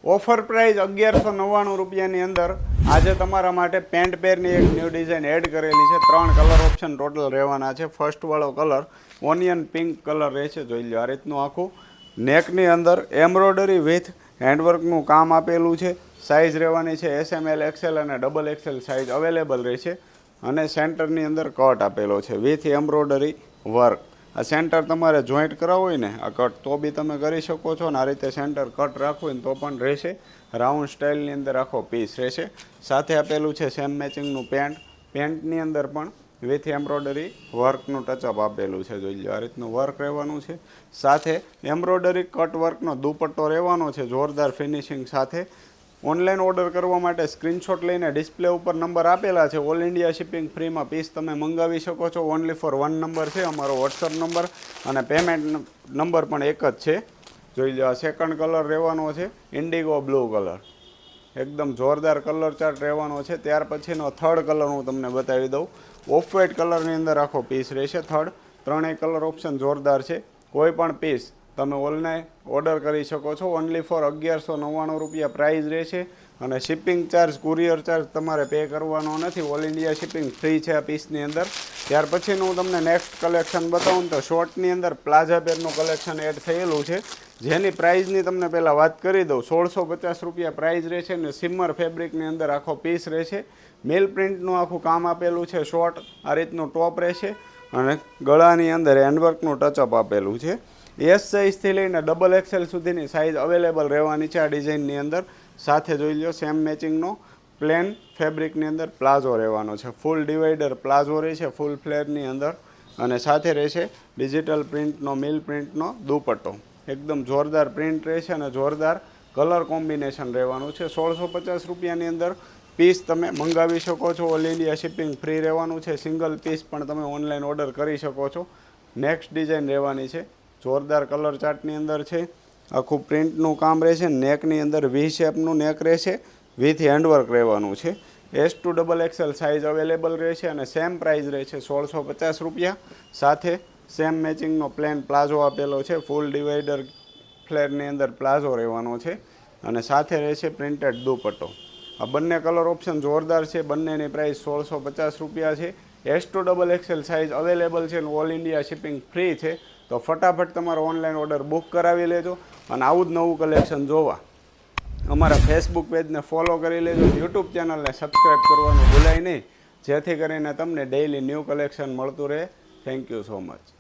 Offer price 1199 રૂપિયાની અંદર આજે તમારા માટે પેન્ટ પેરની એક ન્યૂ ડિઝાઇન એડ કરેલી છે। 3 કલર ઓપ્શન ટોટલ રહેવાના છે। ફર્સ્ટ વાળો કલર ઓનિયન પિંક કલર રહેશે, જોઈ લો। આ રીતનું આખું નેકની અંદર એમ્બ્રોઇડરી વિથ હેન્ડવર્કનું કામ આપેલું છે। સાઇઝ રહેવાની છે SML XL અને XXL સાઇઝ અવેલેબલ રહેશે અને સેન્ટરની અંદર કટ આપેલો છે વિથ એમ્બ્રોઇડરી વર્ક। આ સેન્ટર તમારે જોઈન્ટ કરાવવું હોય ને આ કટ તો બી તમે કરી શકો છો ને આ રીતે સેન્ટર કટ રાખવું હોય ને તો પણ રહેશે। રાઉન્ડ સ્ટાઇલની અંદર આખો પીસ રહેશે। સાથે આપેલું છે સેમ મેચિંગનું પેન્ટની અંદર પણ વિથ એમ્બ્રોઇડરી વર્કનું ટચઅપ આપેલું છે, જોઈ લો। આ રીતનું વર્ક રહેવાનું છે। સાથે એમ્બ્રોઇડરી કટ વર્કનો દુપટ્ટો રહેવાનો છે જોરદાર ફિનિશિંગ સાથે। ઓનલાઈન ઓર્ડર કરવા માટે સ્ક્રીનશોટ લઈને ડિસ્પ્લે ઉપર નંબર આપેલા છે। ઓલ ઇન્ડિયા શિપિંગ ફ્રીમાં પીસ તમે મંગાવી શકો છો। ઓનલી ફોર 1 નંબર છે અમારો વોટ્સઅપ નંબર અને પેમેન્ટ નંબર પણ એક જ છે, જોઈ લો। આ સેકન્ડ કલર રહેવાનો છે ઇન્ડિગો બ્લુ કલર, એકદમ જોરદાર કલર ચાર્ટ રહેવાનો છે। ત્યાર પછીનો થર્ડ કલર હું તમને બતાવી દઉં। ઓફ વ્હાઇટ કલરની અંદર આખો પીસ રહેશે થર્ડ। ત્રણેય કલર ઓપ્શન જોરદાર છે। કોઈ પણ પીસ તમે ઓનલાઈન ઓર્ડર કરી શકો છો। ઓનલી ફોર 1199 રૂપિયા પ્રાઇસ રહેશે અને શિપિંગ ચાર્જ કુરિયર ચાર્જ તમારે પે કરવાનો નથી। ઓલ ઇન્ડિયા શિપિંગ ફ્રી છે આ પીસની અંદર। ત્યાર પછીનું હું તમને નેક્સ્ટ કલેક્શન બતાવું તો શોર્ટની અંદર પ્લાઝા પેરનું કલેક્શન એડ થયેલું છે, જેની પ્રાઇઝની તમને પહેલાં વાત કરી દઉં। 1650 રૂપિયા પ્રાઇસ રહેશે અને સિમર ફેબ્રિકની અંદર આખો પીસ રહેશે। મિલ પ્રિન્ટનું આખું કામ આપેલું છે। શોર્ટ આ રીતનું ટોપ રહેશે અને ગળાની અંદર હેન્ડવર્કનું ટચઅપ આપેલું છે। S સાઇઝથી લઈને XXL સુધીની સાઇઝ અવેલેબલ રહેવાની છે આ ડિઝાઇનની અંદર। સાથે જોઈ લો સેમ મેચિંગનો પ્લેન ફેબ્રિકની અંદર પ્લાઝો રહેવાનો છે। ફૂલ ડિવાઈડર પ્લાઝો રહેશે ફૂલ ફ્લેરની અંદર અને સાથે રહેશે ડિજિટલ પ્રિન્ટનો મિલ પ્રિન્ટનો દુપટ્ટો। એકદમ જોરદાર પ્રિન્ટ રહેશે અને જોરદાર કલર કોમ્બિનેશન રહેવાનું છે। 1650 રૂપિયાની અંદર પીસ તમે મંગાવી શકો છો। ઓલ ઇન્ડિયા શિપિંગ ફ્રી રહેવાનું છે। સિંગલ પીસ પણ તમે ઓનલાઈન ઓર્ડર કરી શકો છો। નેક્સ્ટ ડિઝાઇન રહેવાની છે જોરદાર કલર ચાર્ટની અંદર છે। આખું પ્રિન્ટનું કામ રહેશે। નેકની અંદર વી શેપનું નેક રહેશે વિથ હેન્ડવર્ક રહેવાનું છે। S to XXL size available રહેશે અને સેમ પ્રાઇસ રહેશે 1650 રૂપિયા। સાથે સેમ મેચિંગનો પ્લેન પ્લાઝો આપેલો છે। ફૂલ ડિવાઈડર ફ્લેરની અંદર પ્લાઝો રહેવાનો છે અને સાથે રહેશે પ્રિન્ટેડ દુપટ્ટો। આ બંને કલર ઓપ્શન જોરદાર છે। બંનેની પ્રાઇસ 1650 રૂપિયા છે। S to XXL size available છે અને ઓલ ઇન્ડિયા શિપિંગ ફ્રી છે। તો ફટાફટ તમારો ઓનલાઈન ઓર્ડર બુક કરાવી લેજો અને આવું જ નવું કલેક્શન જોવા અમારા ફેસબુક પેજને ફોલો કરી લેજો। યુટ્યુબ ચેનલને સબસ્ક્રાઈબ કરવાનું ભૂલાય નહીં, જેથી કરીને તમને ડેઇલી ન્યૂ કલેક્શન મળતું રહે। Thank you so much.